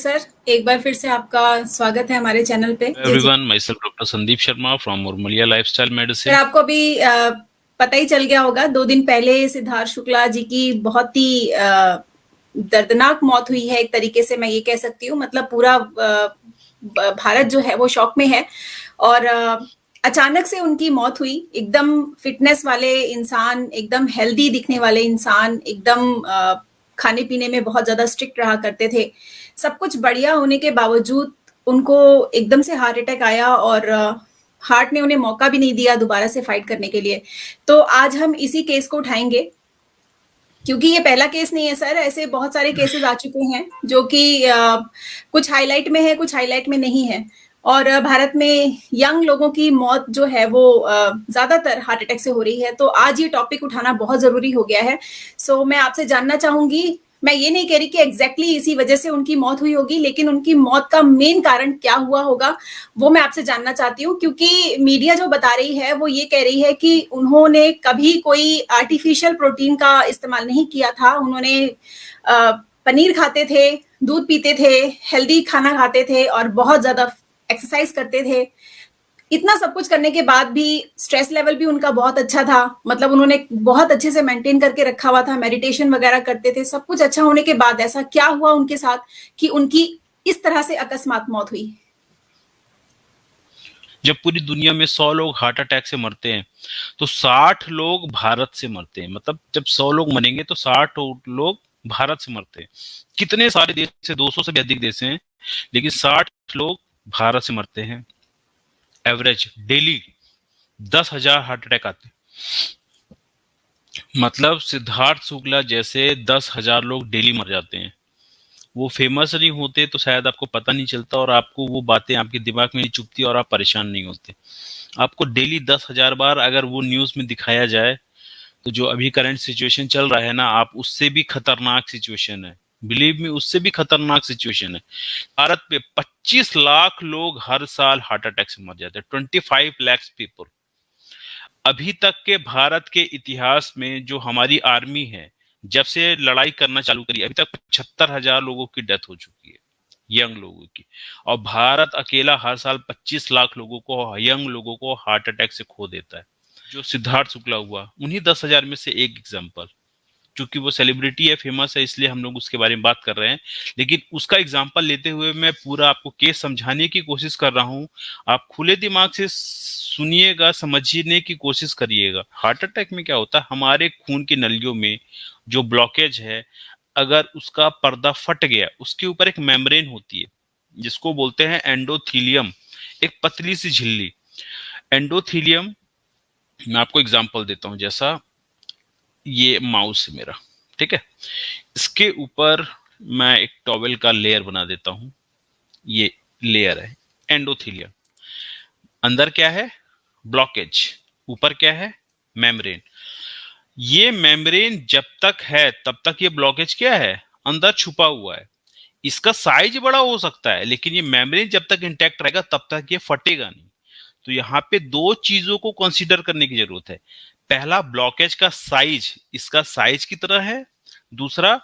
Sir, एक बार फिर से आपका स्वागत है हमारे चैनल पे। जी जी। Everyone, myself Dr. Sandeep Sharma from Urmalia Lifestyle sir, Medicine. आपको अभी पता ही चल गया होगा, 2 दिन पहले सिद्धार्थ शुक्ला जी की बहुत ही दर्दनाक मौत हुई है। एक तरीके से मैं ये कह सकती हूँ, मतलब पूरा भारत जो है वो शॉक में है। और अचानक से उनकी मौत हुई। एकदम फिटनेस वाले इंसान, एकदम हेल्दी दिखने वाले इंसान, एकदम खाने पीने में बहुत ज्यादा स्ट्रिक्ट रहा करते थे। सब कुछ बढ़िया होने के बावजूद उनको एकदम से हार्ट अटैक आया, और हार्ट ने उन्हें मौका भी नहीं दिया दोबारा से फाइट करने के लिए। तो आज हम इसी केस को उठाएंगे, क्योंकि ये पहला केस नहीं है सर। ऐसे बहुत सारे केसेस आ चुके हैं जो कि कुछ हाईलाइट में है, कुछ हाईलाइट में नहीं है। और भारत में यंग लोगों की मौत जो है वो ज्यादातर हार्ट अटैक से हो रही है। तो आज ये टॉपिक उठाना बहुत जरूरी हो गया है। सो मैं आपसे जानना चाहूंगी, मैं ये नहीं कह रही कि एग्जैक्टली इसी वजह से उनकी मौत हुई होगी, लेकिन उनकी मौत का मेन कारण क्या हुआ होगा वो मैं आपसे जानना चाहती हूँ। क्योंकि मीडिया जो बता रही है वो ये कह रही है कि उन्होंने कभी कोई आर्टिफिशियल प्रोटीन का इस्तेमाल नहीं किया था। उन्होंने पनीर खाते थे, दूध पीते थे, हेल्दी खाना खाते थे और बहुत ज्यादा एक्सरसाइज करते थे। इतना सब कुछ करने के बाद भी स्ट्रेस लेवल भी उनका बहुत अच्छा था। मतलब उन्होंने बहुत अच्छे से मेंटेन करके रखा हुआ था, मेडिटेशन वगैरह करते थे। सब कुछ अच्छा होने के बाद ऐसा क्या हुआ उनके साथ कि उनकी इस तरह से अकस्मात मौत हुई? जब पूरी दुनिया में 100 लोग हार्ट अटैक से मरते हैं तो 60 लोग भारत से मरते हैं। मतलब जब 100 लोग मरेंगे तो 60 लोग भारत से मरते हैं। कितने सारे देश से, 200 से भी अधिक देश हैं, लेकिन 60 लोग भारत से मरते हैं। एवरेज डेली 10,000 हार्ट अटैक आते हैं। मतलब सिद्धार्थ शुक्ला जैसे 10,000 लोग डेली मर जाते हैं। वो फेमस नहीं होते तो शायद आपको पता नहीं चलता और आपको वो बातें आपके दिमाग में नहीं चुभती और आप परेशान नहीं होते। आपको डेली 10,000 बार अगर वो न्यूज में दिखाया जाए तो जो अभी करंट सिचुएशन चल रहा है ना, आप उससे भी खतरनाक सिचुएशन है। बिलीव मी, उससे भी खतरनाक सिचुएशन है। भारत पे 25 लाख लोग हर साल हार्ट अटैक से मर जाते हैं। 25 लाख पीपल। अभी तक के भारत के इतिहास में जो हमारी आर्मी है, जब से लड़ाई करना चालू करी, अभी तक 75,000 लोगों की डेथ हो चुकी है, यंग लोगों की। और भारत अकेला हर साल 25 लाख लोगों को, यंग लोगों को हार्ट अटैक से खो देता है। जो सिद्धार्थ शुक्ला हुआ, उन्हीं 10,000 में से एक एग्जाम्पल। क्योंकि वो सेलिब्रिटी है, फेमस है, इसलिए हम लोग उसके बारे में बात कर रहे हैं। लेकिन उसका एग्जाम्पल लेते हुए मैं पूरा आपको केस समझाने की कोशिश कर रहा हूँ। आप खुले दिमाग से सुनिएगा, समझने की कोशिश करिएगा। हार्ट अटैक में क्या होता है, हमारे खून की नलियों में जो ब्लॉकेज है, अगर उसका पर्दा फट गया, उसके ऊपर एक मेम्ब्रेन होती है जिसको बोलते हैं एंडोथीलियम, एक पतली सी झिल्ली। एंडोथीलियम, मैं आपको एग्जांपल देता हूं। जैसा ये माउस है मेरा, ठीक है, इसके ऊपर मैं एक टॉवेल का लेयर बना देता हूं। ये लेयर है एंडोथीलियम। अंदर क्या है, ब्लॉकेज। ऊपर क्या है, मेम्ब्रेन। ये मेम्ब्रेन जब तक है तब तक ये ब्लॉकेज क्या है, अंदर छुपा हुआ है। इसका साइज बड़ा हो सकता है, लेकिन ये मेम्ब्रेन जब तक इंटैक्ट रहेगा तब तक ये फटेगा नहीं। तो यहाँ पे दो चीजों को कंसीडर करने की जरूरत है। पहला, ब्लॉकेज का साइज, इसका साइज कितना है। दूसरा,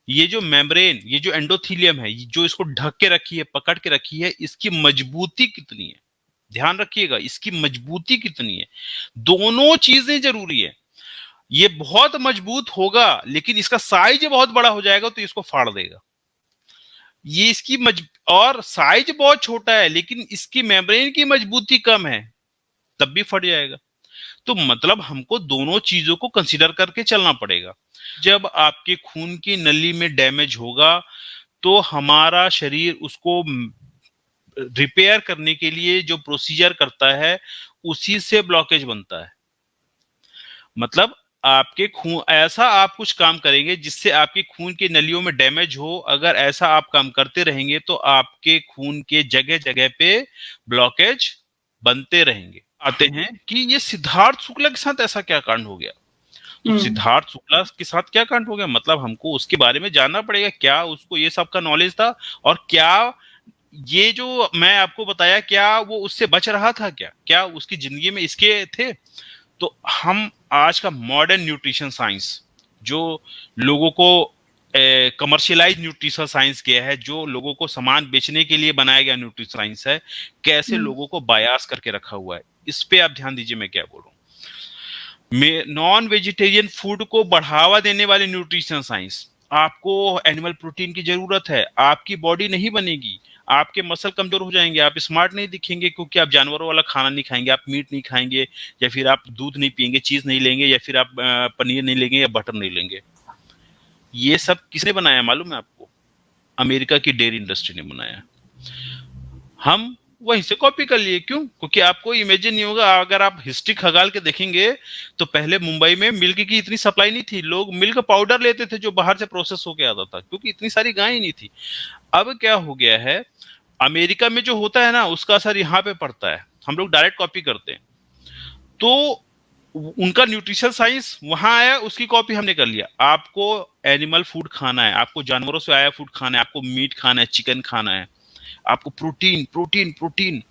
ये जो मेम्ब्रेन, ये जो एंडोथीलियम है, जो इसको ढक के रखी है, पकड़ के रखी है, इसकी मजबूती कितनी है। ध्यान रखिएगा, इसकी मजबूती कितनी है। दोनों चीजें जरूरी है। ये बहुत मजबूत होगा लेकिन इसका साइज बहुत बड़ा हो जाएगा तो इसको फाड़ देगा। ये इसकी और साइज बहुत छोटा है लेकिन इसकी मेम्ब्रेन की मजबूती कम है, तब भी फट जाएगा। तो मतलब हमको दोनों चीजों को कंसीडर करके चलना पड़ेगा। जब आपके खून की नली में डैमेज होगा तो हमारा शरीर उसको रिपेयर करने के लिए जो प्रोसीजर करता है, उसी से ब्लॉकेज बनता है। मतलब आपके खून, ऐसा आप कुछ काम करेंगे जिससे आपके खून की नलियों में डैमेज हो, अगर ऐसा आप काम करते रहेंगे तो आपके खून के जगह जगह पे ब्लॉकेज बनते रहेंगे। आते हैं कि ये सिद्धार्थ शुक्ला के साथ ऐसा क्या कांड हो गया। तो हम्म। सिद्धार्थ शुक्ला के साथ क्या कांड हो गया, मतलब हमको उसके बारे में जानना पड़ेगा। क्या उसको ये सब का नॉलेज था, और क्या ये जो मैं आपको बताया, क्या वो उससे बच रहा था, क्या क्या उसकी जिंदगी में इसके थे। तो हम आज का मॉडर्न न्यूट्रिशन साइंस जो लोगों को कमर्शियलाइज न्यूट्रिशन साइंस किया है, जो लोगों को सामान बेचने के लिए बनाया गया न्यूट्रिशन साइंस है, कैसे लोगों को बायास करके रखा हुआ है। इस पे आप ध्यान दीजिए मैं क्या बोल रहा हूँ। नॉन वेजिटेरियन फूड को बढ़ावा देने वाले न्यूट्रिशन साइंस, आपको एनिमल प्रोटीन की जरूरत है, आपकी बॉडी नहीं बनेगी, आपके मसल कमजोर हो जाएंगे, आप स्मार्ट नहीं दिखेंगे, क्योंकि आप जानवरों वाला खाना नहीं खाएंगे, आप मीट नहीं खाएंगे, या फिर आप दूध नहीं पियेंगे, चीज नहीं लेंगे, या फिर आप पनीर नहीं लेंगे या बटर नहीं लेंगे। ये सब किसने बनाया मालूम है आपको? अमेरिका की डेयरी इंडस्ट्री ने बनाया। हम वहीं से कॉपी कर लिए। क्यों? क्योंकि आपको इमेजिन नहीं होगा, अगर आप हिस्ट्री खगाल के देखेंगे तो पहले मुंबई में मिल्क की इतनी सप्लाई नहीं थी, लोग मिल्क पाउडर लेते थे जो बाहर से प्रोसेस होके आता था, क्योंकि इतनी सारी गायें नहीं थी। अब क्या हो गया है, अमेरिका में जो होता है ना उसका असर यहाँ पे पड़ता है, हम लोग डायरेक्ट कॉपी करते हैं। तो उनका न्यूट्रिशन साइंस वहां आया, उसकी कॉपी हमने कर लिया। आपको एनिमल फूड खाना है, आपको जानवरों से आया फूड खाना है, आपको मीट खाना है, चिकन खाना है, आपको प्रोटीन प्रोटीन प्रोटीन।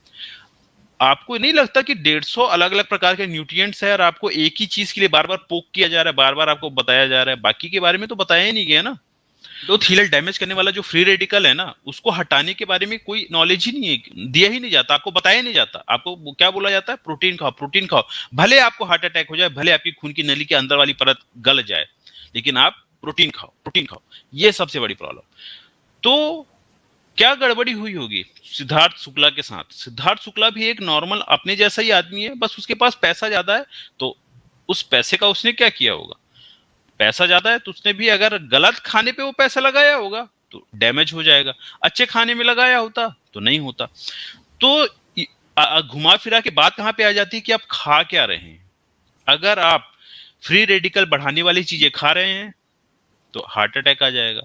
आपको नहीं लगता कि 150 अलग अलग प्रकार के न्यूट्रिएंट्स है और आपको एक ही चीज के लिए बार बार पोक किया जा रहा है, बार बार आपको बताया जा रहा है, बाकी के बारे में तो बताया ही नहीं गया ना। तो थीलर डैमेज करने वाला जो फ्री रेडिकल है ना, उसको हटाने के बारे में कोई नॉलेज ही नहीं है, दिया ही नहीं जाता, आपको बताया नहीं जाता। आपको क्या बोला जाता है? प्रोटीन खाओ, प्रोटीन खाओ, भले आपको हार्ट अटैक हो जाए, भले आपकी खून की नली के अंदर वाली परत गल जाए, लेकिन आप प्रोटीन खाओ, प्रोटीन खाओ। ये सबसे बड़ी प्रॉब्लम। तो क्या गड़बड़ी हुई होगी सिद्धार्थ शुक्ला के साथ? सिद्धार्थ शुक्ला भी एक नॉर्मल अपने जैसा ही आदमी है, बस उसके पास पैसा ज्यादा है। तो उस पैसे का उसने क्या किया होगा? पैसा ज्यादा है तो उसने भी अगर गलत खाने पे वो पैसा लगाया होगा तो डैमेज हो जाएगा, अच्छे खाने में लगाया होता तो नहीं होता। तो घुमा फिरा के बात कहां पे आ जाती है कि आप खा क्या रहे हैं। अगर आप फ्री रेडिकल बढ़ाने वाली चीजें खा रहे हैं तो हार्ट अटैक आ जाएगा।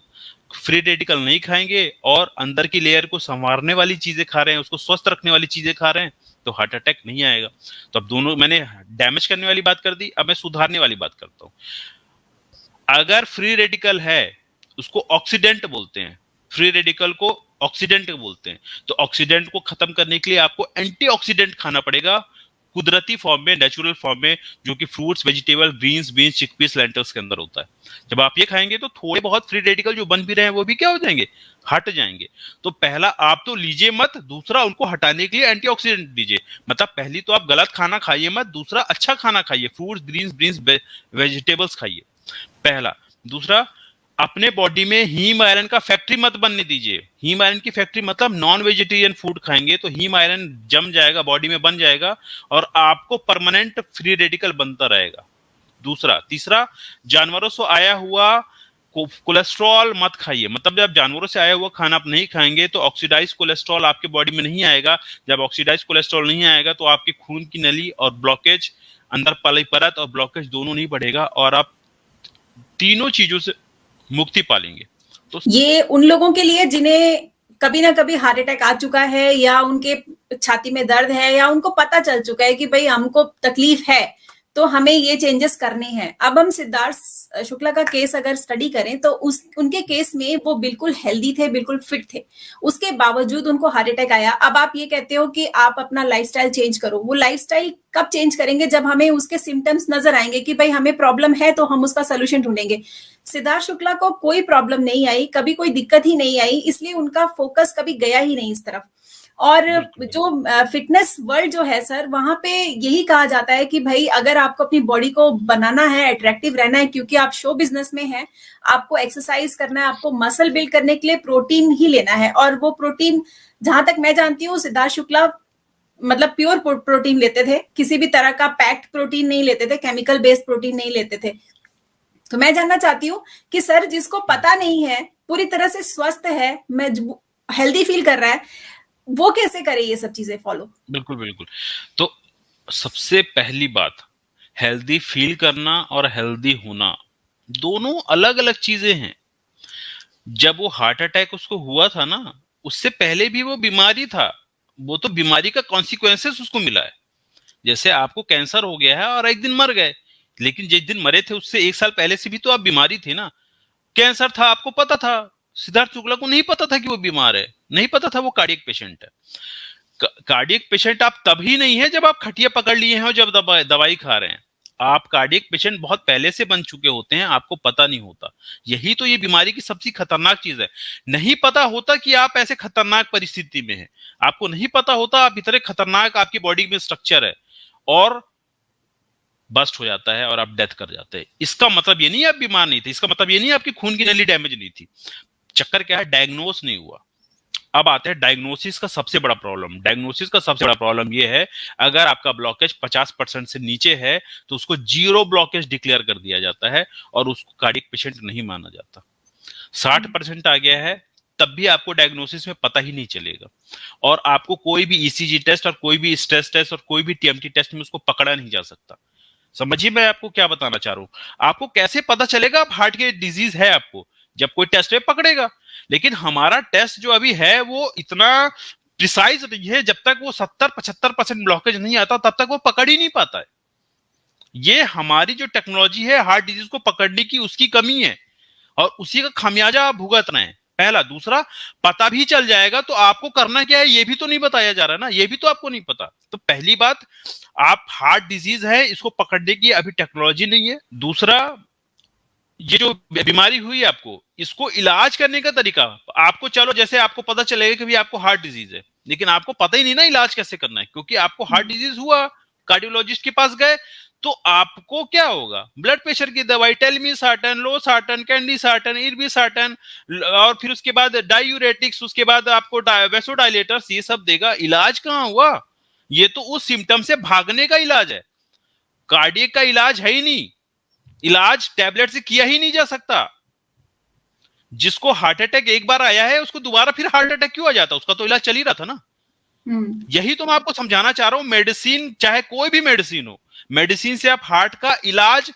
फ्री रेडिकल नहीं खाएंगे और अंदर की लेयर को संवारने वाली चीजें खा रहे हैं, उसको स्वस्थ रखने वाली चीजें खा रहे हैं, तो हार्ट अटैक नहीं आएगा। तो अब दोनों, मैंने डैमेज करने वाली बात कर दी, अब मैं सुधारने वाली बात करता हूं। अगर फ्री रेडिकल है, उसको ऑक्सीडेंट बोलते हैं, फ्री रेडिकल को ऑक्सीडेंट बोलते हैं। तो ऑक्सीडेंट को खत्म करने के लिए आपको एंटीऑक्सीडेंट खाना पड़ेगा, कुदरती फॉर्म में, नेचुरल फॉर्म में, जो कि fruits, vegetable, beans, chickpeas, lentils के अंदर होता है। जब आप ये खाएंगे तो थोड़े बहुत फ्री रेडिकल जो बन भी रहे हैं वो भी क्या हो जाएंगे? हट जाएंगे। तो पहला आप तो लीजिए मत, दूसरा उनको हटाने के लिए एंटीऑक्सीडेंट दीजिए। मतलब पहली तो आप गलत खाना खाइए मत, दूसरा अच्छा खाना खाइए, फ्रूट्स, ग्रीन्स, वेजिटेबल्स खाइए, पहला। दूसरा, अपने बॉडी में हीम आयरन का फैक्ट्री मत बनने दीजिए। हीम आयरन की फैक्ट्री मतलब नॉन वेजिटेरियन फूड खाएंगे तो हीम आयरन जम जाएगा, बॉडी में बन जाएगा और आपको परमानेंट फ्री रेडिकल बनता रहेगा। दूसरा, तीसरा, जानवरों से आया हुआ कोलेस्ट्रॉल मत खाइए। मतलब जब जानवरों से आया हुआ खाना आप नहीं खाएंगे तो ऑक्सीडाइज कोलेस्ट्रॉल आपके बॉडी में नहीं आएगा। जब ऑक्सीडाइज कोलेस्ट्रॉल नहीं आएगा तो आपकी खून की नली और ब्लॉकेज, अंदर पली परत और ब्लॉकेज दोनों नहीं बढ़ेगा और आप तीनों चीजों से मुक्ति पालेंगे। तो ये उन लोगों के लिए जिन्हें कभी ना कभी हार्ट अटैक आ चुका है, या उनके छाती में दर्द है, या उनको पता चल चुका है कि भाई हमको तकलीफ है तो हमें ये चेंजेस करने हैं। अब हम सिद्धार्थ शुक्ला का केस अगर स्टडी करें तो उनके केस में वो बिल्कुल हेल्दी थे, बिल्कुल फिट थे, उसके बावजूद उनको हार्ट अटैक आया। अब आप ये कहते हो कि आप अपना लाइफस्टाइल चेंज करो। वो लाइफस्टाइल कब चेंज करेंगे? जब हमें उसके सिम्टम्स नजर आएंगे कि भाई हमें प्रॉब्लम है तो हम उसका सोल्यूशन ढूंढेंगे। सिद्धार्थ शुक्ला को कोई प्रॉब्लम नहीं आई, कभी कोई दिक्कत ही नहीं आई, इसलिए उनका फोकस कभी गया ही नहीं इस तरफ। और जो फिटनेस वर्ल्ड जो है सर, वहां पे यही कहा जाता है कि भाई अगर आपको अपनी बॉडी को बनाना है, अट्रैक्टिव रहना है, क्योंकि आप शो बिजनेस में हैं, आपको एक्सरसाइज करना है, आपको मसल बिल्ड करने के लिए प्रोटीन ही लेना है। और वो प्रोटीन, जहां तक मैं जानती हूँ, सिद्धार्थ शुक्ला मतलब प्योर प्रोटीन लेते थे, किसी भी तरह का पैक्ड प्रोटीन नहीं लेते थे, केमिकल बेस्ड प्रोटीन नहीं लेते थे। तो मैं जानना चाहती हूँ कि सर, जिसको पता नहीं है, पूरी तरह से स्वस्थ है, मैं हेल्दी फील कर रहा है, वो कैसे करे ये सब चीजें फॉलो? बिल्कुल बिल्कुल। तो सबसे पहली बात, हेल्दी फील करना और हेल्दी होना दोनों अलग अलग चीजें हैं। जब वो हार्ट अटैक उसको हुआ था ना, उससे पहले भी वो बीमारी था, वो तो बीमारी का कॉन्सिक्वेंसेस उसको मिला है। जैसे आपको कैंसर हो गया है और एक दिन मर गए, लेकिन जिस दिन मरे थे उससे 1 साल पहले से भी तो आप बीमारी थे ना। कैंसर था, आपको पता था। सिद्धार्थ शुक्ला को नहीं पता था कि वो बीमार है, नहीं पता था वो कार्डियक पेशेंट है। कार्डियक पेशेंट आप तभी नहीं है जब आप खटिया पकड़ लिए हैं और जब दवाई खा रहे हैं। आप कार्डियक पेशेंट बहुत पहले से बन चुके होते हैं, आपको पता नहीं होता। यही तो ये बीमारी की सबसे खतरनाक चीज है। नहीं पता होता कि आप ऐसे खतरनाक परिस्थिति में हैं, आपको नहीं पता होता आप इतने खतरनाक आपकी बॉडी में स्ट्रक्चर है, और बस्ट हो जाता है और आप डेथ कर जाते हैं। इसका मतलब ये नहीं आप बीमार नहीं थे, इसका मतलब ये नहीं आपकी खून की नली डैमेज नहीं थी। चक्कर क्या है, डायग्नोस नहीं हुआ। अब आते हैं डायग्नोसिस का सबसे बड़ा प्रॉब्लम। डायग्नोसिस का सबसे बड़ा प्रॉब्लम ये है, अगर आपका ब्लॉकेज 50% से नीचे है तो उसको जीरो ब्लॉकेज डिक्लेयर कर दिया जाता है और उसको कार्डियक पेशेंट नहीं माना जाता। 60% आ गया है तब भी आपको डायग्नोसिस में पता ही नहीं चलेगा, और आपको कोई भी ईसीजी टेस्ट और कोई भी स्ट्रेस टेस्ट और कोई भी टीएमटी टेस्ट में उसको पकड़ा नहीं जा सकता। समझिए मैं आपको क्या बताना चाह रहा हूं। आपको कैसे पता चलेगा आप हार्ट के डिजीज है आपको, जब कोई टेस्ट में पकड़ेगा। लेकिन हमारा टेस्ट जो अभी है वो इतना प्रिसाइज नहीं है, जब तक वो 70-75% ब्लॉकेज नहीं आता तब तक वो पकड़ ही नहीं पाता है। ये हमारी जो टेक्नोलॉजी है हार्ट डिजीज को पकड़ने की, उसकी कमी है, और उसी का खामियाजा आप भुगत रहे हैं। पहला। दूसरा, पता भी चल जाएगा तो आपको करना क्या है ये भी तो नहीं बताया जा रहा ना, ये भी तो आपको नहीं पता। तो पहली बात, आप हार्ट डिजीज है इसको पकड़ने की अभी टेक्नोलॉजी नहीं है। दूसरा, ये जो बीमारी हुई आपको, इसको इलाज करने का तरीका आपको, चलो जैसे आपको पता चलेगा कि भी आपको हार्ट डिजीज है, लेकिन आपको पता ही नहीं ना इलाज कैसे करना है, क्योंकि आपको हार्ट डिजीज हुआ, कार्डियोलॉजिस्ट के पास गए, तो आपको क्या होगा, ब्लड प्रेशर की दवाई, टेलमीसार्टन, लोसार्टन, कैंडीसार्टन, इर्बिसार्टन, और फिर उसके बाद डायूरेटिक्स, उसके बाद आपको वेसोडाइलेटर्स, ये सब देगा। इलाज कहां हुआ? ये तो उस सिम्टम से भागने का इलाज है, कार्डियक का इलाज है ही नहीं। इलाज टैबलेट से किया ही नहीं जा सकता। जिसको हार्ट अटैक एक बार आया है उसको दोबारा फिर हार्ट अटैक क्यों आ जाता? उसका तो इलाज चल ही रहा था ना। यही तो मैं आपको समझाना चाह रहा हूं। मेडिसिन, चाहे कोई भी मेडिसिन हो, मेडिसिन से आप हार्ट का इलाज,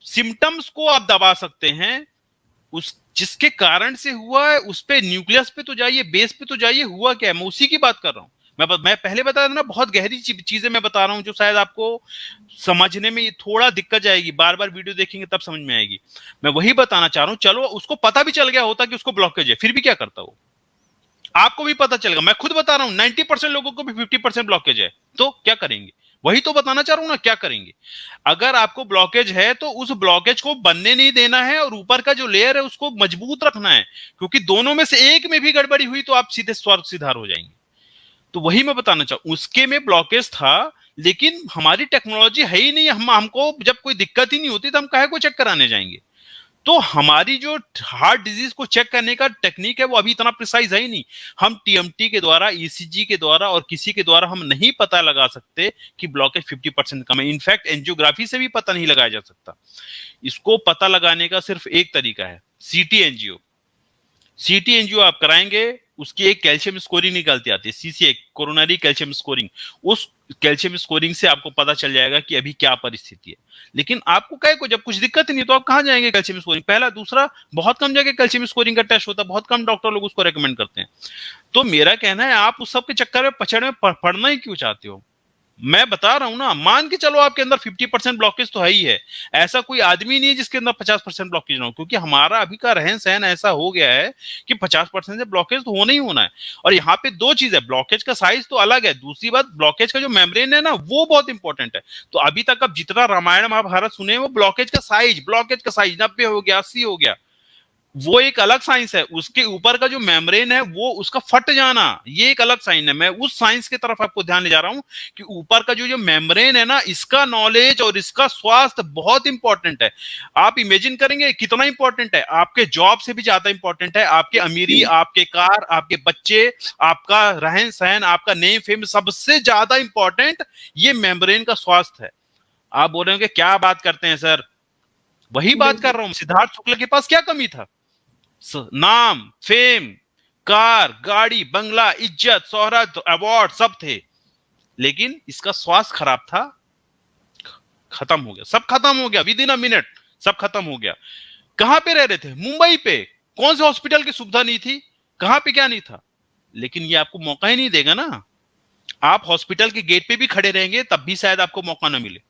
सिम्टम्स को आप दबा सकते हैं, उस जिसके कारण से हुआ है उस पे, न्यूक्लियस पे तो जाइए, बेस पे तो जाइए, हुआ क्या है, मैं उसी की बात कर रहा हूं। मैं पहले बता रहा था ना, बहुत गहरी चीजें मैं बता रहा हूं जो शायद आपको समझने में थोड़ा दिक्कत जाएगी, बार बार वीडियो देखेंगे तब समझ में आएगी। मैं वही बताना चाह रहा हूं। चलो उसको पता भी चल गया होता कि उसको ब्लॉकेज है, फिर भी क्या करता वो, आपको भी पता चलेगा। मैं खुद बता रहा हूं 90% लोगों को भी 50% ब्लॉकेज है, तो क्या करेंगे? वही तो बताना चाह रहा हूं ना, क्या करेंगे। अगर आपको ब्लॉकेज है तो उस ब्लॉकेज को बनने नहीं देना है, और ऊपर का जो लेयर है उसको मजबूत रखना है, क्योंकि दोनों में से एक में भी गड़बड़ी हुई तो आप सीधे स्वर्ग सिधार हो जाएंगे। तो वही मैं बताना चाहूं, उसके में ब्लॉकेज था, लेकिन हमारी टेक्नोलॉजी है ही नहीं। हमको जब कोई दिक्कत ही नहीं होती तो हम काहे को चेक कराने जाएंगे। तो हमारी जो हार्ट डिजीज को चेक करने का टेक्निक है वो अभी इतना प्रिसाइज है ही नहीं। हम टीएमटी के द्वारा, ईसीजी के द्वारा और किसी के द्वारा हम नहीं पता लगा सकते कि ब्लॉकेज 50% कम है। इनफैक्ट एंजियोग्राफी से भी पता नहीं लगाया जा सकता। इसको पता लगाने का सिर्फ एक तरीका है, सीटी एंजियो। सीटी एंजियो आप कराएंगे, उसकी एक कैल्शियम स्कोरिंग निकलती आती है, सीसीए, कोरोनरी कैल्शियम स्कोरिंग। उस कैल्शियम स्कोरिंग से आपको पता चल जाएगा कि अभी क्या परिस्थिति है। लेकिन आपको कहे को जब कुछ दिक्कत नहीं तो आप कहां जाएंगे कैल्शियम स्कोरिंग? पहला। दूसरा, बहुत कम जगह कैल्शियम स्कोरिंग का टेस्ट होता है, बहुत कम डॉक्टर लोग उसको रेकमेंड करते हैं। तो मेरा कहना है, आप उस सब के चक्कर में पछड़ में पड़ना ही क्यों चाहते हो? मैं बता रहा हूं ना, मान के चलो आपके अंदर 50% ब्लॉकेज तो है ही है। ऐसा कोई आदमी नहीं है जिसके अंदर 50% ब्लॉकेज ना हो, क्योंकि हमारा अभी का रहन सहन ऐसा हो गया है कि 50% से ब्लॉकेज तो होना ही होना है। और यहाँ पे दो चीज है, ब्लॉकेज का साइज तो अलग है, दूसरी बात ब्लॉकेज का जो मेम्ब्रेन है ना वो बहुत इंपॉर्टेंट है। तो अभी तक आप जितना रामायण महाभारत सुने, वो ब्लॉकेज का साइज 90 हो गया, 80 हो गया, वो एक अलग साइंस है। उसके ऊपर का जो मेम्ब्रेन है वो उसका फट जाना, ये एक अलग साइंस है। मैं उस साइंस की तरफ आपको ध्यान ले जा रहा हूं कि ऊपर का जो मेम्ब्रेन है ना, इसका नॉलेज और इसका स्वास्थ्य बहुत इंपॉर्टेंट है। आप इमेजिन करेंगे कितना इंपॉर्टेंट है, आपके जॉब से भी ज्यादा इंपॉर्टेंट है, आपके अमीरी, आपके कार, आपके बच्चे, आपका रहन सहन, आपका नेम फेम, सबसे ज्यादा इंपॉर्टेंट ये मेम्ब्रेन का स्वास्थ्य है। आप बोल रहे हो कि क्या बात करते हैं सर, वही बात कर रहा हूं। सिद्धार्थ शुक्ला के पास क्या कमी था? नाम, फेम, कार, गाड़ी, बंगला, इज्जत, शोहरत, अवार्ड सब थे, लेकिन इसका स्वास्थ्य खराब था। खत्म हो गया, सब खत्म हो गया, विद इन अ मिनट सब खत्म हो गया। कहां पे रह रहे थे? मुंबई पे। कौन से हॉस्पिटल की सुविधा नहीं थी, कहां पे क्या नहीं था? लेकिन ये आपको मौका ही नहीं देगा ना। आप हॉस्पिटल के गेट पे भी खड़े रहेंगे तब भी शायद आपको मौका ना मिले।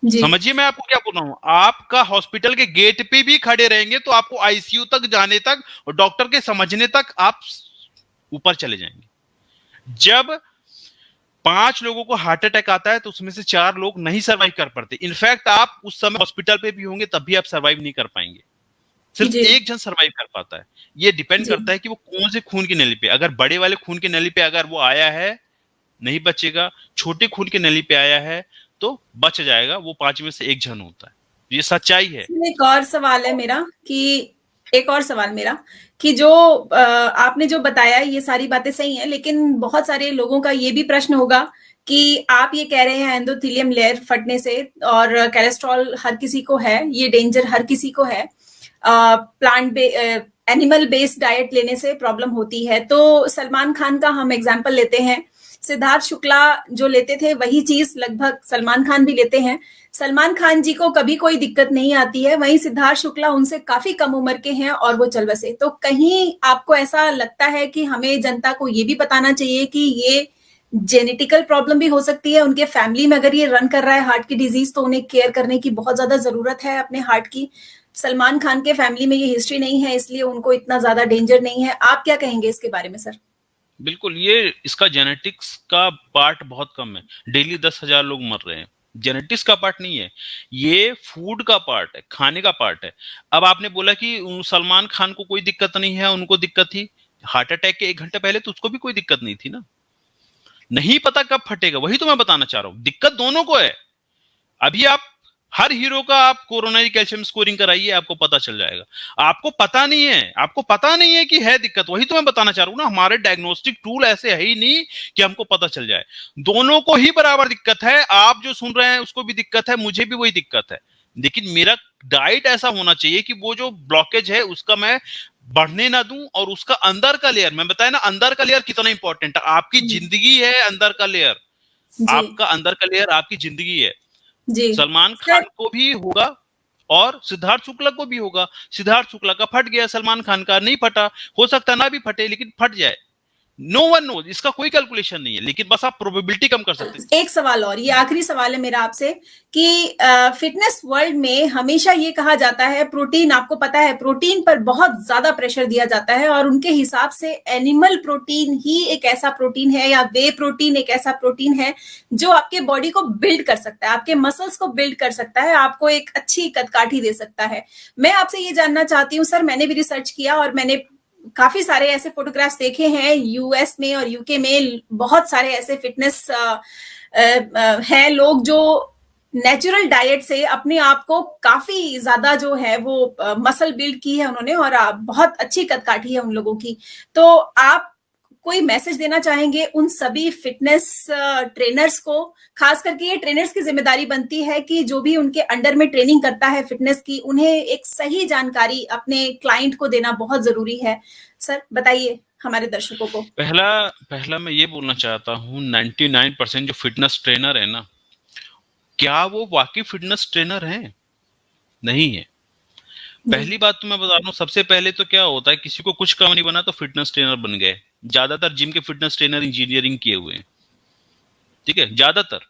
समझिए मैं आपको क्या बोल रहा हूं, आपका हॉस्पिटल के गेट पे भी खड़े रहेंगे तो आपको आईसीयू तक जाने तक और डॉक्टर के समझने तक आप ऊपर चले जाएंगे। जब 5 लोगों को हार्ट अटैक आता है तो उसमें से 4 लोग नहीं सर्वाइव कर पाते। इनफैक्ट आप उस समय हॉस्पिटल पे भी होंगे तब भी आप सर्वाइव नहीं कर पाएंगे, सिर्फ जी एक जन सर्वाइव कर पाता है। ये डिपेंड जी। करता है कि वो कौन से खून की नली पे, अगर बड़े वाले खून की नली पे अगर वो आया है नहीं बचेगा, छोटे खून की नली पे आया है तो बच जाएगा, वो 5 में से एक जन होता है। ये सच्चाई है। एक और सवाल है मेरा कि एक और सवाल मेरा कि जो आपने जो बताया ये सारी बातें सही हैं, लेकिन बहुत सारे लोगों का ये भी प्रश्न होगा कि आप ये कह रहे हैं एंडोथेलियम लेयर फटने से और कोलेस्ट्रॉल हर किसी को है, ये डेंजर हर किसी को है, प्लांट एनिमल बेस्ड डाइट लेने से प्रॉब्लम होती है। तो सलमान खान का हम एग्जाम्पल लेते हैं, सिद्धार्थ शुक्ला जो लेते थे वही चीज लगभग सलमान खान भी लेते हैं। सलमान खान जी को कभी कोई दिक्कत नहीं आती है, वहीं सिद्धार्थ शुक्ला उनसे काफी कम उम्र के हैं और वो चल बसे। तो कहीं आपको ऐसा लगता है कि हमें जनता को ये भी बताना चाहिए कि ये जेनेटिकल प्रॉब्लम भी हो सकती है, उनके फैमिली में अगर ये रन कर रहा है हार्ट की डिजीज तो उन्हें केयर करने की बहुत ज्यादा जरूरत है अपने हार्ट की। सलमान खान के फैमिली में ये हिस्ट्री नहीं है, इसलिए उनको इतना ज्यादा डेंजर नहीं है। आप क्या कहेंगे इसके बारे में सर? बिल्कुल, ये इसका जेनेटिक्स का पार्ट बहुत कम है। डेली 10,000 लोग मर रहे हैं, जेनेटिक्स का पार्ट नहीं है, ये फूड का पार्ट है, खाने का पार्ट है। अब आपने बोला कि सलमान खान को कोई दिक्कत नहीं है, उनको दिक्कत थी हार्ट अटैक के 1 घंटे पहले, तो उसको भी कोई दिक्कत नहीं थी ना। नहीं पता कब फटेगा, वही तो मैं बताना चाह रहा हूं, दिक्कत दोनों को है। अभी आप हर हीरो का आप कोरोनरी कैल्शियम स्कोरिंग कराइए, आपको पता चल जाएगा। आपको पता नहीं है, आपको पता नहीं है कि है दिक्कत, वही तो मैं बताना चाह रहा हूं ना। हमारे डायग्नोस्टिक टूल ऐसे है ही नहीं कि हमको पता चल जाए। दोनों को ही बराबर दिक्कत है, आप जो सुन रहे हैं उसको भी दिक्कत है, मुझे भी वही दिक्कत है। लेकिन मेरा डाइट ऐसा होना चाहिए कि वो जो ब्लॉकेज है उसका मैं बढ़ने ना दूं, और उसका अंदर का लेयर, मैं बताया ना अंदर का लेयर कितना इंपॉर्टेंट है। आपकी जिंदगी है अंदर का लेयर, जी आपका अंदर का लेयर आपकी जिंदगी है। जी सलमान सर। खान को भी होगा और सिद्धार्थ शुक्ला को भी होगा। सिद्धार्थ शुक्ला का फट गया, सलमान खान का नहीं फटा, हो सकता ना भी फटे लेकिन फट जाए। नो वन नोज, इसका कोई कैलकुलेशन नहीं है, लेकिन बस आप प्रोबेबिलिटी कम कर सकते हैं। एक सवाल और, ये आखिरी सवाल है मेरा आपसे कि फिटनेस वर्ल्ड में हमेशा ये कहा जाता है प्रोटीन, आपको पता है प्रोटीन पर बहुत ज्यादा प्रेशर दिया जाता है और उनके हिसाब से एनिमल प्रोटीन ही एक ऐसा प्रोटीन है या वे प्रोटीन एक ऐसा प्रोटीन है जो आपके बॉडी को बिल्ड कर सकता है, आपके मसल्स को बिल्ड कर सकता है, आपको एक अच्छी कदकाठी दे सकता है। मैं आपसे ये जानना चाहती हूँ सर, मैंने भी रिसर्च किया और मैंने काफी सारे ऐसे फोटोग्राफ्स देखे हैं यूएस में और यूके में, बहुत सारे ऐसे फिटनेस हैं लोग जो नेचुरल डाइट से अपने आप को काफी ज्यादा जो है वो मसल बिल्ड की है उन्होंने और बहुत अच्छी कदकाठी है उन लोगों की। तो आप कोई मैसेज देना चाहेंगे उन सभी फिटनेस ट्रेनर्स को? खास करके ये ट्रेनर्स की जिम्मेदारी बनती है कि जो भी उनके अंडर में ट्रेनिंग करता है फिटनेस की, उन्हें एक सही जानकारी अपने क्लाइंट को देना बहुत जरूरी है। सर बताइए हमारे दर्शकों को। पहला पहला मैं ये बोलना चाहता हूँ, 99% जो फिटनेस ट्रेनर है ना, क्या वो वाकई फिटनेस ट्रेनर हैं? नहीं है। पहली बात तो मैं बता रहा हूँ, सबसे पहले तो क्या होता है, किसी को कुछ काम नहीं बना तो फिटनेस ट्रेनर बन गए। ज्यादातर जिम के फिटनेस ट्रेनर इंजीनियरिंग किए हुए हैं, ठीक है, ज्यादातर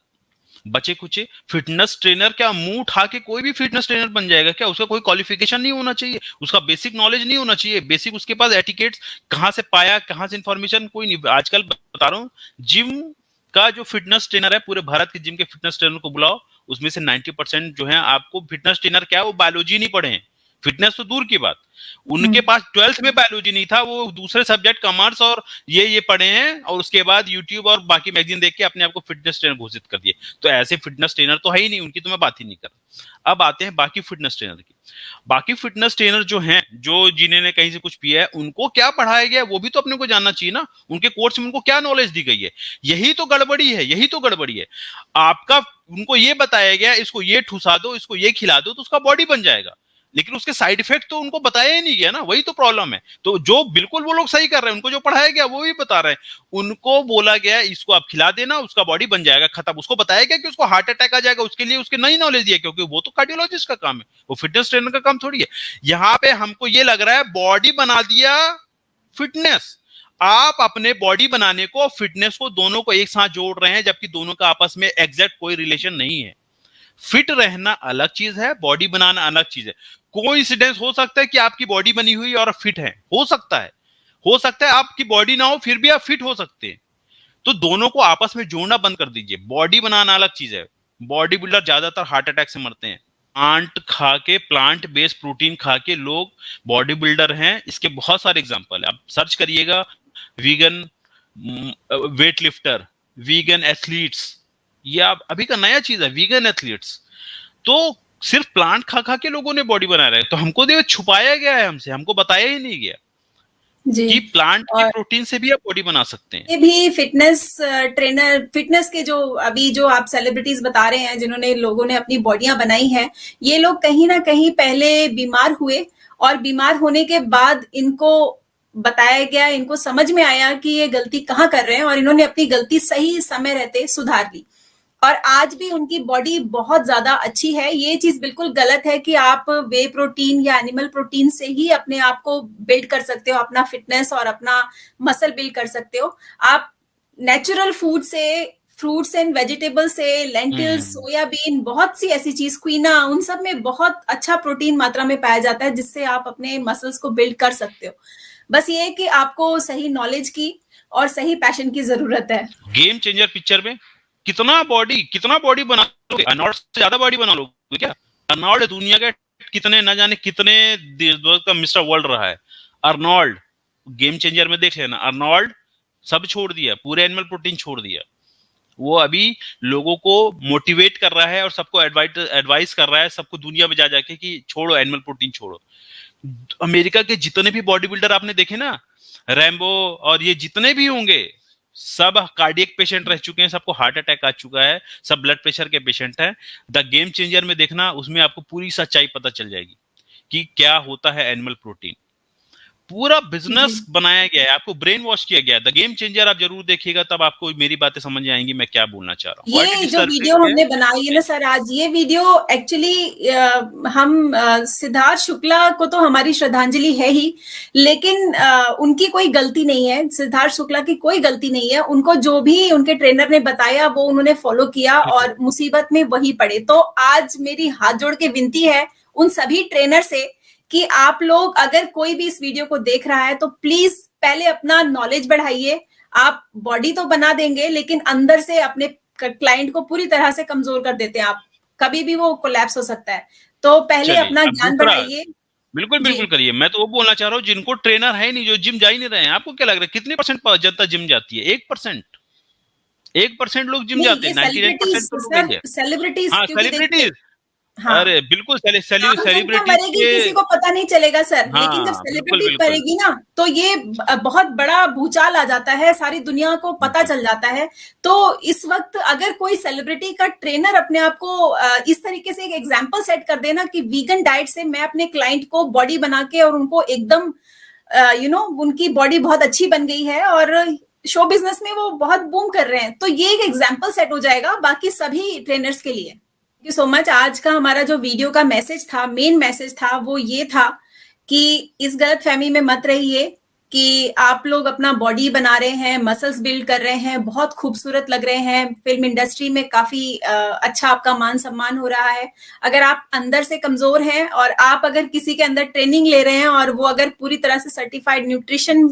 बचे कुचे फिटनेस ट्रेनर। क्या मुंह उठा के कोई भी फिटनेस ट्रेनर बन जाएगा क्या? उसका कोई क्वालिफिकेशन नहीं होना चाहिए, उसका बेसिक नॉलेज नहीं होना चाहिए, बेसिक उसके पास एटिकेट्स कहाँ से पाया, कहाँ से इंफॉर्मेशन, कोई नहीं। आजकल बता रहा हूँ, जिम का जो फिटनेस ट्रेनर है, पूरे भारत के जिम के फिटनेस ट्रेनर को बुलाओ, उसमें से 90% जो है आपको फिटनेस ट्रेनर क्या है, वो बायोलॉजी नहीं पढ़े हैं। फिटनेस तो दूर की बात, उनके पास 12th में बायोलॉजी नहीं था, वो दूसरे सब्जेक्ट कॉमर्स और ये पढ़े हैं, और उसके बाद यूट्यूब और बाकी मैगजीन देख के अपने आप को फिटनेस ट्रेनर घोषित कर दिए। तो ऐसे फिटनेस ट्रेनर तो है ही नहीं, उनकी तो मैं बात ही नहीं कर रहा। अब आते हैं बाकी फिटनेस ट्रेनर की। बाकी फिटनेस ट्रेनर जो हैं, जो जिन्होंने कहीं से कुछ पिया है, उनको क्या पढ़ाया गया वो भी तो अपने को जानना चाहिए ना। उनके कोर्स में उनको क्या नॉलेज दी गई है, यही तो गड़बड़ी है, यही तो गड़बड़ी है। आपका उनको ये बताया गया इसको ये ठुसा दो, इसको ये खिला दो तो उसका बॉडी बन जाएगा, लेकिन उसके साइड इफेक्ट तो उनको बताया ही नहीं गया ना, वही तो प्रॉब्लम है। तो जो बिल्कुल वो लोग सही कर रहे हैं, उनको जो पढ़ाया गया वो भी बता रहे हैं। उनको बोला गया इसको आप खिला देना, उसका बॉडी बन जाएगा, खत्म। उसको बताया गया कि उसको हार्ट अटैक आ जाएगा, उसके लिए उसके नई नॉलेज दिया, क्योंकि वो तो कार्डियोलॉजिस्ट का काम है, वो फिटनेस ट्रेनर का काम थोड़ी है। यहाँ पे हमको ये लग रहा है बॉडी बना दिया फिटनेस। आप अपने बॉडी बनाने को और फिटनेस को दोनों को एक साथ जोड़ रहे हैं, जबकि दोनों का आपस में एग्जैक्ट कोई रिलेशन नहीं है। फिट रहना अलग चीज है, बॉडी बनाना अलग चीज है। कोइंसिडेंस हो सकता है कि आपकी बॉडी बनी हुई और फिट है, हो सकता है, हो सकता है आपकी बॉडी ना हो फिर भी आप फिट हो सकते हैं। तो दोनों को आपस में जोड़ना बंद कर दीजिए। बॉडी बनाना अलग चीज है। बॉडी बिल्डर ज्यादातर हार्ट अटैक से मरते हैं। प्लांट खा के, प्लांट बेस्ड प्रोटीन खा के लोग बॉडी बिल्डर हैं। इसके बहुत सारे एग्जांपल है, आप सर्च करिएगा। Vegan weight lifter, vegan athletes, ये आप अभी का नया चीज है, वीगन एथलीट्स। तो सिर्फ प्लांट खा खा के लोगों ने बॉडी बना रहे हैं। तो हमको देखो छुपाया गया है हमसे, हमको बताया ही नहीं गया जी। कि प्लांट के और प्रोटीन से भी आप बॉडी बना सकते हैं। ये भी फिटनेस ट्रेनर, फिटनेस के जो अभी जो आप सेलिब्रिटीज बता रहे हैं जिन्होंने लोगों ने अपनी बॉडियां बनाई हैं, ये लोग कहीं ना कहीं पहले बीमार हुए और बीमार होने के बाद इनको बताया गया, इनको समझ में आया कि ये गलती कहाँ कर रहे हैं और इन्होंने अपनी गलती सही समय रहते सुधार ली और आज भी उनकी बॉडी बहुत ज्यादा अच्छी है। ये चीज बिल्कुल गलत है कि आप वे प्रोटीन या एनिमल प्रोटीन से ही अपने आप को बिल्ड कर सकते हो, अपना फिटनेस और अपना मसल बिल्ड कर सकते हो। आप नेचुरल फूड से, फ्रूट्स एंड वेजिटेबल से, लेंटिल्स, सोयाबीन, बहुत सी ऐसी चीज, क्वीना, उन सब में बहुत अच्छा प्रोटीन मात्रा में पाया जाता है जिससे आप अपने मसल्स को बिल्ड कर सकते हो। बस ये है कि आपको सही नॉलेज की और सही पैशन की जरूरत है। गेम चेंजर पिक्चर में कितना बॉडी बना लोगे? अर्नोल्ड से ज्यादा बॉडी बना लोगे क्या? अर्नोल्ड दुनिया के कितने, न जाने कितने का मिस्टर वर्ल्ड रहा है अर्नोल्ड। गेम चेंजर में देख लेना, अर्नोल्ड सब छोड़ दिया, पूरे एनिमल प्रोटीन छोड़ दिया। वो अभी लोगों को मोटिवेट कर रहा है और सबको एडवाइस कर रहा है, सबको दुनिया में जा जाके कि छोड़ो एनिमल प्रोटीन छोड़ो। अमेरिका के जितने भी बॉडी बिल्डर आपने देखे ना, रैम्बो और ये जितने भी होंगे, सब कार्डियक पेशेंट रह चुके हैं, सबको हार्ट अटैक आ चुका है, सब ब्लड प्रेशर के पेशेंट हैं। द गेम चेंजर में देखना, उसमें आपको पूरी सच्चाई पता चल जाएगी कि क्या होता है एनिमल प्रोटीन। पूरा बिजनेस बनाया गया है, आपको ब्रेन वॉश किया गया है। द गेम चेंजर आप जरूर देखिएगा, तब आपको मेरी बातें समझ आएंगी मैं क्या बोलना चाह रहा हूँ। ये जो वीडियो हमने बनाई है ना सर आज, ये वीडियो एक्चुअली हम सिद्धार्थ शुक्ला को तो हमारी श्रद्धांजलि है ही, लेकिन उनकी कोई गलती नहीं है, सिद्धार्थ शुक्ला की कोई गलती नहीं है। उनको जो भी उनके ट्रेनर ने बताया वो उन्होंने फॉलो किया और मुसीबत में वही पड़े। तो आज मेरी हाथ जोड़ के विनती है उन सभी ट्रेनर से कि आप लोग अगर कोई भी इस वीडियो को देख रहा है तो प्लीज पहले अपना नॉलेज बढ़ाइए। आप बॉडी तो बना देंगे लेकिन अंदर से अपने क्लाइंट को पूरी तरह से कमजोर कर देते हैं आप, कभी भी वो कोलैप्स हो सकता है। तो पहले अपना ज्ञान बढ़ाइए। बिल्कुल करिए। मैं तो वो बोलना चाह रहा हूँ जिनको ट्रेनर है नहीं, जो जिम जा ही नहीं रहे हैं, आपको क्या लग रहा है कितने परसेंट जनता जिम जाती है? 1% लोग जिम जाते हैं, 99% तो लोग सेलिब्रिटीज। हाँ, सेलिब्रिटीज। हाँ। अरे बिल्कुल, सेलिब्रिटी मरेगी किसी को पता नहीं चलेगा सर। हाँ, लेकिन जब सेलिब्रिटी मरेगी ना तो ये बहुत बड़ा भूचाल आ जाता है, सारी दुनिया को पता चल जाता है। तो इस वक्त अगर कोई सेलिब्रिटी का ट्रेनर अपने आप को इस तरीके से एक एग्जाम्पल सेट कर देना कि वीगन डाइट से मैं अपने क्लाइंट को बॉडी बना के और उनको एकदम उनकी बॉडी बहुत अच्छी बन गई है और शो बिजनेस में वो बहुत बूम कर रहे हैं, तो ये एक एग्जाम्पल सेट हो जाएगा बाकी सभी ट्रेनर्स के लिए। Thank you so much. आज का हमारा जो वीडियो का मैसेज था, मेन मैसेज था, वो ये था कि इस गलतफहमी में मत रहिए कि आप लोग अपना बॉडी बना रहे हैं, मसल्स बिल्ड कर रहे हैं, बहुत खूबसूरत लग रहे हैं, फिल्म इंडस्ट्री में काफी अच्छा आपका मान सम्मान हो रहा है। अगर आप अंदर से कमजोर हैं और आप अगर किसी के अंदर ट्रेनिंग ले रहे हैं और वो अगर पूरी तरह से सर्टिफाइड न्यूट्रिशन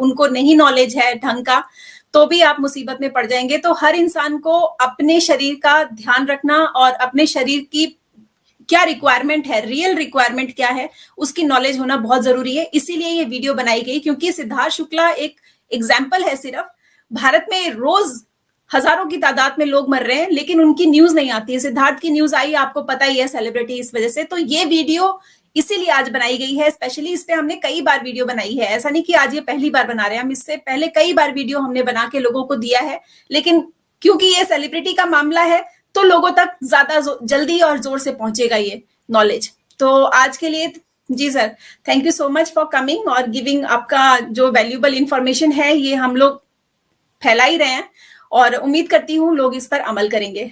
उनको नहीं नॉलेज है ढंग का, तो भी आप मुसीबत में पड़ जाएंगे। तो हर इंसान को अपने शरीर का ध्यान रखना और अपने शरीर की क्या रिक्वायरमेंट है, रियल रिक्वायरमेंट क्या है, उसकी नॉलेज होना बहुत जरूरी है। इसीलिए ये वीडियो बनाई गई क्योंकि सिद्धार्थ शुक्ला एक एग्जाम्पल है सिर्फ। भारत में रोज हजारों की तादाद में लोग मर रहे हैं लेकिन उनकी न्यूज नहीं आती है। सिद्धार्थ की न्यूज आई, आपको पता ही है, सेलिब्रिटी इस वजह से। तो ये वीडियो इसीलिए आज बनाई गई है स्पेशली। इस पे हमने कई बार वीडियो बनाई है, ऐसा नहीं कि आज ये पहली बार बना रहे हैं, हम इससे पहले कई बार वीडियो हमने बना के लोगों को दिया है, लेकिन क्योंकि ये सेलिब्रिटी का मामला है तो लोगों तक ज्यादा जल्दी और जोर से पहुंचेगा ये नॉलेज। तो आज के लिए जी sir, thank you so much for coming और गिविंग। आपका जो वैल्यूएबल इंफॉर्मेशन है ये हम लोग फैला ही रहे हैं और उम्मीद करती हूँ लोग इस पर अमल करेंगे।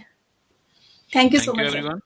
Thank you so much sir.